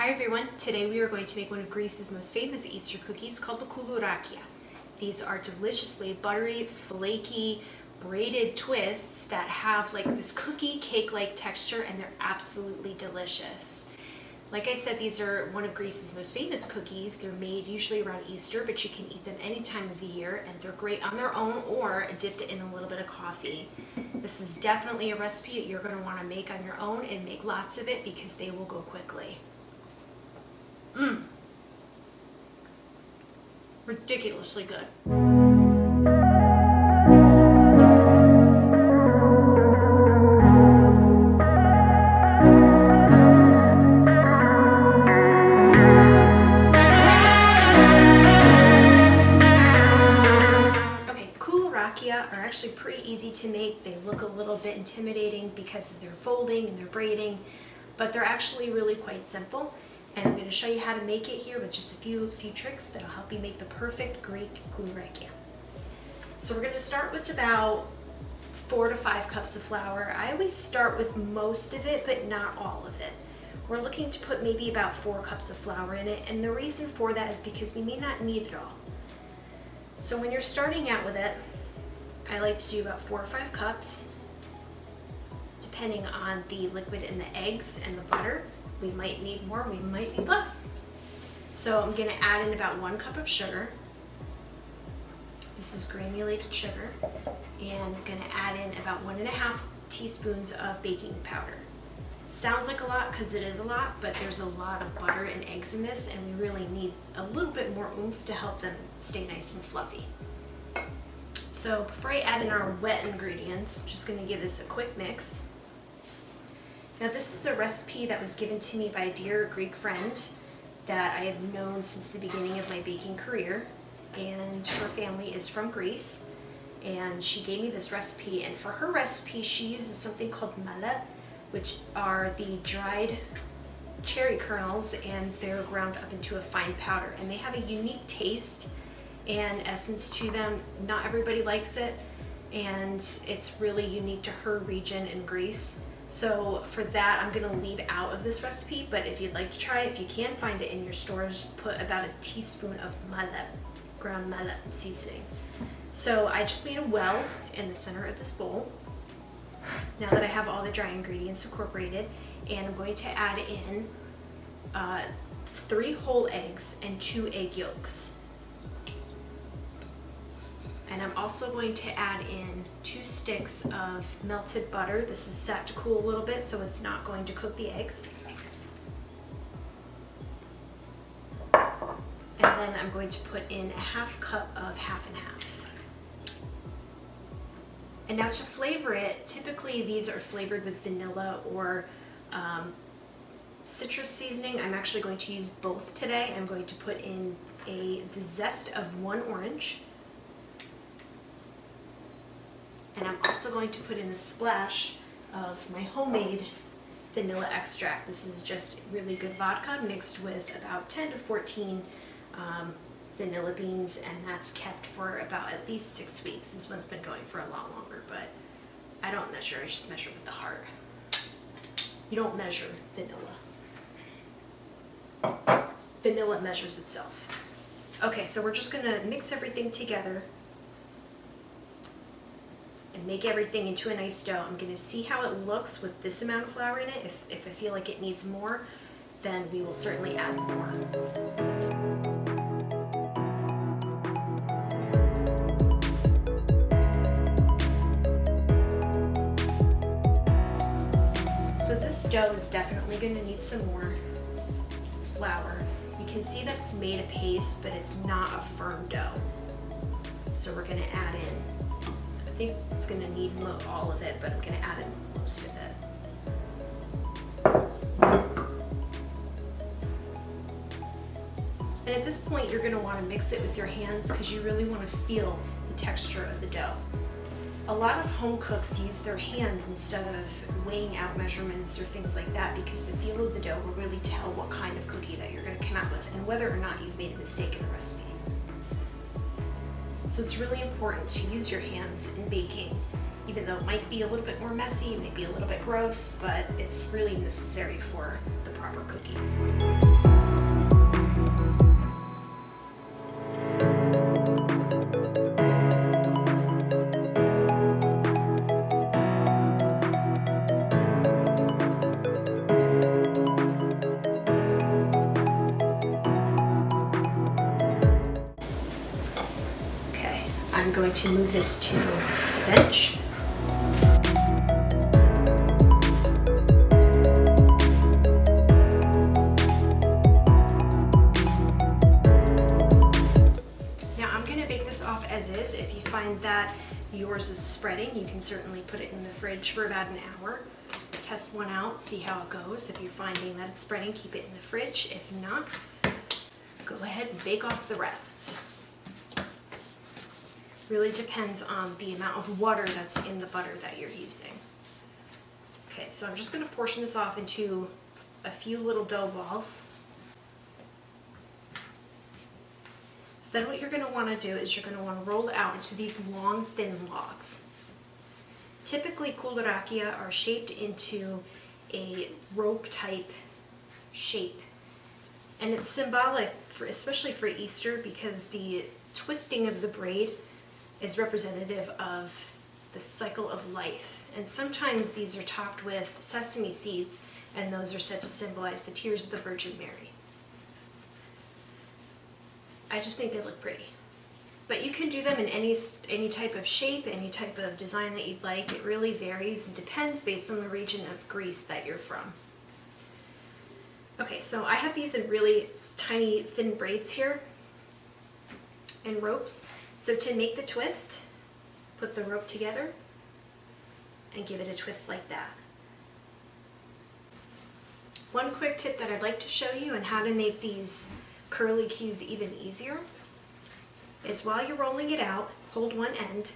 Hi everyone, today we are going to make one of Greece's most famous Easter cookies called the Koulourakia. These are deliciously buttery, flaky, braided twists that have like this cookie cake-like texture, and they're absolutely delicious. Like I said, these are one of Greece's most famous cookies. They're made usually around Easter, but you can eat them any time of the year, and they're great on their own or dipped in a little bit of coffee. This is definitely a recipe that you're going to want to make on your own and make lots of it because they will go quickly. Ridiculously good. Okay, Koulourakia are actually pretty easy to make. They look a little bit intimidating because of their folding and their braiding, but they're actually really quite simple. And I'm going to show you how to make it here with just a few tricks that'll help you make the perfect Greek Koulourakia. So we're going to start with about 4 to 5 cups of flour. I always start with most of it, but not all of it. We're looking to put maybe about 4 cups of flour in it, and the reason for that is because we may not need it all. So when you're starting out with it, I like to do about 4 or 5 cups, depending on the liquid in the eggs and the butter. We might need more, we might need less. So I'm going to add in about 1 cup of sugar. This is granulated sugar. And I'm going to add in about 1.5 teaspoons of baking powder. Sounds like a lot because it is a lot, but there's a lot of butter and eggs in this, and we really need a little bit more oomph to help them stay nice and fluffy. So before I add in our wet ingredients, I'm just going to give this a quick mix. Now this is a recipe that was given to me by a dear Greek friend that I have known since the beginning of my baking career, and her family is from Greece, and she gave me this recipe, and for her recipe she uses something called mala, which are the dried cherry kernels, and they're ground up into a fine powder, and they have a unique taste and essence to them. Not everybody likes it, and it's really unique to her region in Greece. So for that, I'm going to leave out of this recipe, but if you'd like to try it, if you can find it in your stores, put about a teaspoon of mala, ground mala seasoning. So I just made a well in the center of this bowl. Now that I have all the dry ingredients incorporated, and I'm going to add in 3 whole eggs and 2 egg yolks. And I'm also going to add in 2 sticks of melted butter. This is set to cool a little bit, so it's not going to cook the eggs. And then I'm going to put in a 1/2 cup of 50/50. And now to flavor it, typically these are flavored with vanilla or citrus seasoning. I'm actually going to use both today. I'm going to put in the zest of 1 orange. And I'm also going to put in a splash of my homemade vanilla extract. This is just really good vodka mixed with about 10 to 14 vanilla beans, and that's kept for about at least 6 weeks. This one's been going for a lot longer, but I don't measure, I just measure with the heart. You don't measure vanilla. Vanilla measures itself. Okay, so we're just gonna mix everything together and make everything into a nice dough. I'm going to see how it looks with this amount of flour in it. If I feel like it needs more, then we will certainly add more. So this dough is definitely going to need some more flour. You can see that it's made a paste, but it's not a firm dough. So we're going to add in, I think it's going to need all of it, but I'm going to add in most of it. And at this point, you're going to want to mix it with your hands because you really want to feel the texture of the dough. A lot of home cooks use their hands instead of weighing out measurements or things like that, because the feel of the dough will really tell what kind of cookie that you're going to come out with and whether or not you've made a mistake in the recipe. So it's really important to use your hands in baking, even though it might be a little bit more messy, it might be a little bit gross, but it's really necessary for the proper cookie. I'm going to move this to the bench. Now I'm going to bake this off as is. If you find that yours is spreading, you can certainly put it in the fridge for about an hour. Test one out, see how it goes. If you're finding that it's spreading, keep it in the fridge. If not, go ahead and bake off the rest. Really depends on the amount of water that's in the butter that you're using. Okay, so I'm just going to portion this off into a few little dough balls. So then what you're going to want to do is you're going to want to roll it out into these long, thin logs. Typically, Koulourakia are shaped into a rope type shape. And it's symbolic, especially for Easter, because the twisting of the braid is representative of the cycle of life. And sometimes these are topped with sesame seeds, and those are said to symbolize the tears of the Virgin Mary. I just think they look pretty. But you can do them in any type of shape, any type of design that you'd like. It really varies and depends based on the region of Greece that you're from. Okay, so I have these in really tiny thin braids here and ropes. So to make the twist, put the rope together and give it a twist like that. One quick tip that I'd like to show you on how to make these curly cues even easier is while you're rolling it out, hold one end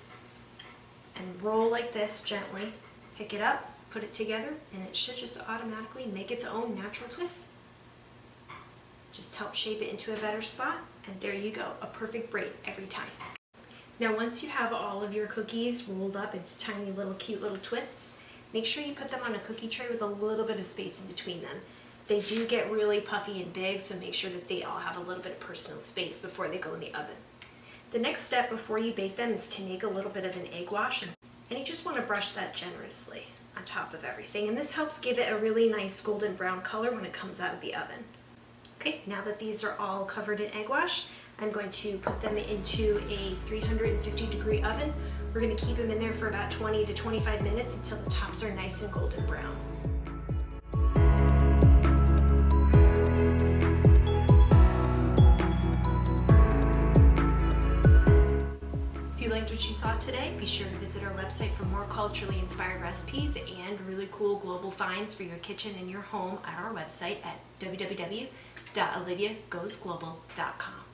and roll like this gently. Pick it up, put it together, and it should just automatically make its own natural twist. Just help shape it into a better spot, and there you go, a perfect braid every time. Now once you have all of your cookies rolled up into tiny little cute little twists, make sure you put them on a cookie tray with a little bit of space in between them. They do get really puffy and big, so make sure that they all have a little bit of personal space before they go in the oven. The next step before you bake them is to make a little bit of an egg wash, and you just want to brush that generously on top of everything, and this helps give it a really nice golden brown color when it comes out of the oven. Okay, now that these are all covered in egg wash, I'm going to put them into a 350-degree oven. We're going to keep them in there for about 20 to 25 minutes until the tops are nice and golden brown. If you liked what you saw today, be sure to visit our website for more culturally inspired recipes and really cool global finds for your kitchen and your home at our website at www.oliviagoesglobal.com.